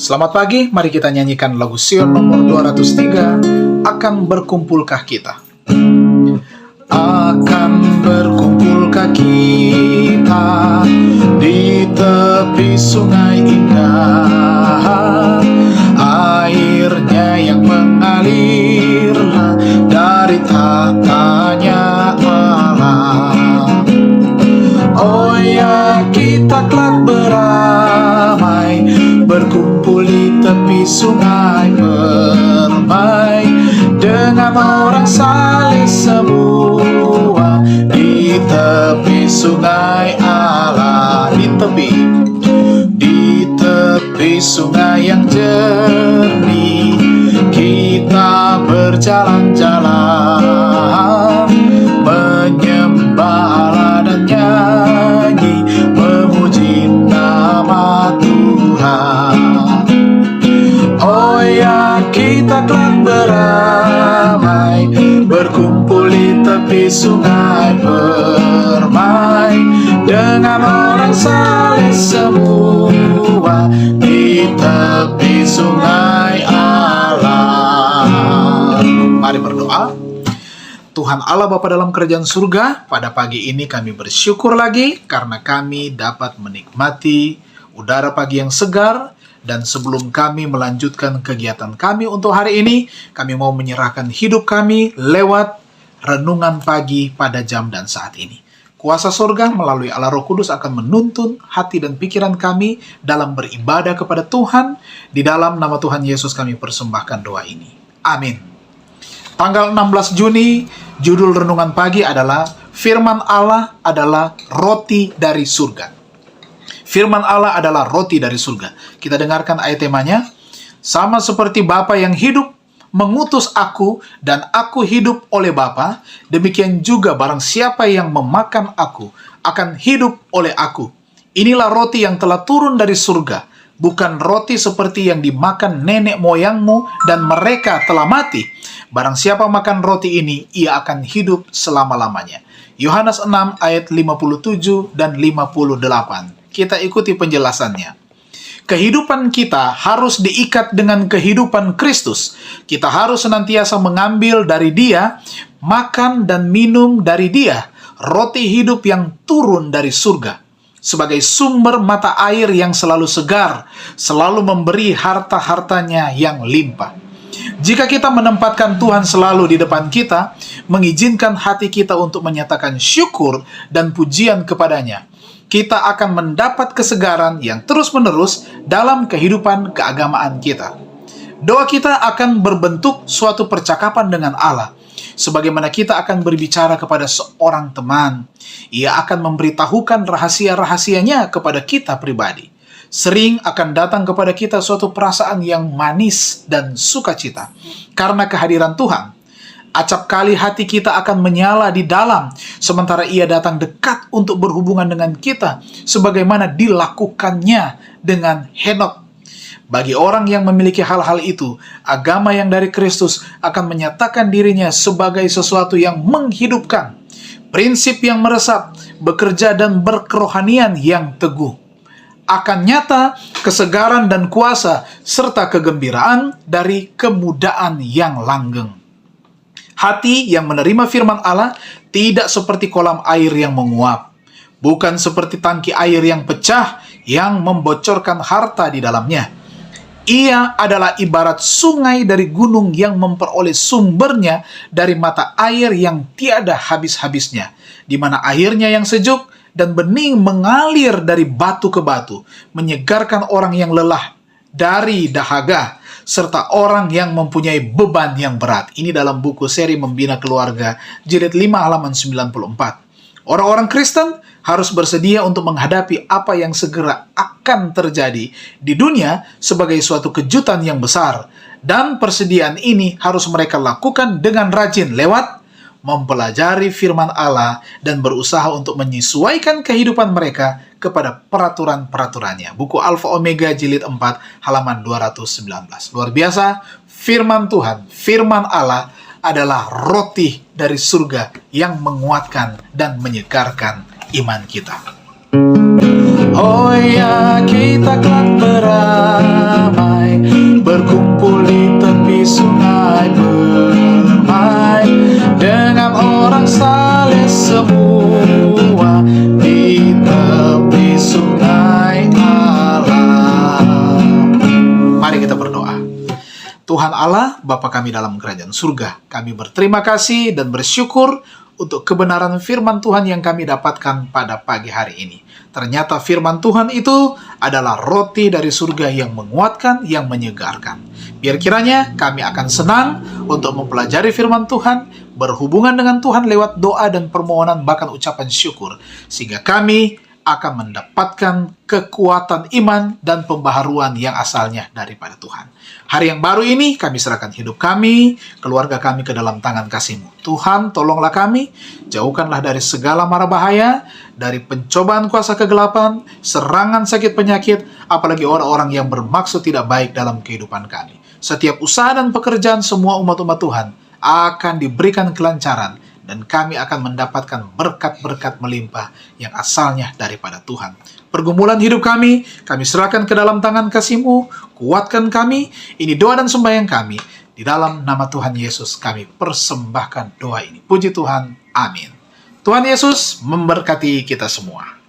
Selamat pagi, mari kita nyanyikan lagu Sion nomor 203, Akan berkumpulkah kita? Akan berkumpulkah kita di tepi sungai indah, airnya yang mengalirlah dari tahtanya Allah. Oh ya, kita kelak beramai, berkumpul di tepi sungai, bermain dengan orang saleh semua di tepi sungai Allah. Di tepi sungai yang jernih kita berjalan-jalan, menyembah Allah dan nyanyi memuji nama Tuhan. Oh ya, kita kelak beramai, berkumpul di tepi sungai, bermain dengan orang saleh semua di tepi sungai Allah. Mari berdoa. Tuhan Allah Bapa dalam kerajaan surga, pada pagi ini kami bersyukur lagi karena kami dapat menikmati udara pagi yang segar. Dan sebelum kami melanjutkan kegiatan kami untuk hari ini, kami mau menyerahkan hidup kami lewat renungan pagi pada jam dan saat ini. Kuasa surga melalui Allah Roh Kudus akan menuntun hati dan pikiran kami dalam beribadah kepada Tuhan. Di dalam nama Tuhan Yesus kami persembahkan doa ini. Amin. Tanggal 16 Juni, judul renungan pagi adalah Firman Allah adalah roti dari surga. Firman Allah adalah roti dari surga. Kita dengarkan ayat temanya. Sama seperti Bapa yang hidup mengutus aku dan aku hidup oleh Bapa, demikian juga barang siapa yang memakan aku akan hidup oleh aku. Inilah roti yang telah turun dari surga, bukan roti seperti yang dimakan nenek moyangmu dan mereka telah mati. Barang siapa makan roti ini, ia akan hidup selama-lamanya. Yohanes 6 ayat 57 dan 58. Kita ikuti penjelasannya. Kehidupan kita harus diikat dengan kehidupan Kristus. Kita harus senantiasa mengambil dari Dia, makan dan minum dari Dia, roti hidup yang turun dari surga. Sebagai sumber mata air yang selalu segar, selalu memberi harta-hartanya yang limpah. Jika kita menempatkan Tuhan selalu di depan kita, mengizinkan hati kita untuk menyatakan syukur dan pujian kepadanya, kita akan mendapat kesegaran yang terus-menerus dalam kehidupan keagamaan kita. Doa kita akan berbentuk suatu percakapan dengan Allah. Sebagaimana kita akan berbicara kepada seorang teman, ia akan memberitahukan rahasia-rahasianya kepada kita pribadi. Sering akan datang kepada kita suatu perasaan yang manis dan sukacita karena kehadiran Tuhan. Acap kali hati kita akan menyala di dalam, sementara ia datang dekat untuk berhubungan dengan kita, sebagaimana dilakukannya dengan Henokh. Bagi orang yang memiliki hal-hal itu, agama yang dari Kristus akan menyatakan dirinya sebagai sesuatu yang menghidupkan, prinsip yang meresap, bekerja dan berkerohanian yang teguh. Akan nyata kesegaran dan kuasa, serta kegembiraan dari kemudaan yang langgeng. Hati yang menerima firman Allah tidak seperti kolam air yang menguap, bukan seperti tangki air yang pecah yang membocorkan harta di dalamnya. Ia adalah ibarat sungai dari gunung yang memperoleh sumbernya dari mata air yang tiada habis-habisnya, di mana airnya yang sejuk dan bening mengalir dari batu ke batu, menyegarkan orang yang lelah dari dahaga, serta orang yang mempunyai beban yang berat. Ini dalam buku seri Membina Keluarga, jilid 5 halaman 94. Orang-orang Kristen harus bersedia untuk menghadapi apa yang segera akan terjadi di dunia sebagai suatu kejutan yang besar. Dan persediaan ini harus mereka lakukan dengan rajin lewat mempelajari firman Allah dan berusaha untuk menyesuaikan kehidupan mereka kepada peraturan-peraturannya. Buku Alfa Omega jilid 4 halaman 219. Luar biasa, firman Tuhan, firman Allah adalah roti dari surga yang menguatkan dan menyegarkan iman kita. Oh ya, kita kelak beramai, berkumpul di tepi sungai, bermain dengan orang saleh semua di tepi sungai alam. Mari kita berdoa. Tuhan Allah, Bapa kami dalam kerajaan surga, kami berterima kasih dan bersyukur untuk kebenaran firman Tuhan yang kami dapatkan pada pagi hari ini. Ternyata firman Tuhan itu adalah roti dari surga yang menguatkan, yang menyegarkan. Biar kiranya kami akan senang untuk mempelajari firman Tuhan, berhubungan dengan Tuhan lewat doa dan permohonan bahkan ucapan syukur, sehingga kami akan mendapatkan kekuatan iman dan pembaharuan yang asalnya daripada Tuhan. Hari yang baru ini kami serahkan hidup kami, keluarga kami ke dalam tangan kasih-Mu. Tuhan, tolonglah kami, jauhkanlah dari segala mara bahaya, dari pencobaan kuasa kegelapan, serangan sakit penyakit, apalagi orang-orang yang bermaksud tidak baik dalam kehidupan kami. Setiap usaha dan pekerjaan semua umat-umat Tuhan akan diberikan kelancaran, dan kami akan mendapatkan berkat-berkat melimpah yang asalnya daripada Tuhan. Pergumulan hidup kami serahkan ke dalam tangan kasih-Mu, kuatkan kami, ini doa dan sembahyang kami. Di dalam nama Tuhan Yesus kami persembahkan doa ini. Puji Tuhan, amin. Tuhan Yesus memberkati kita semua.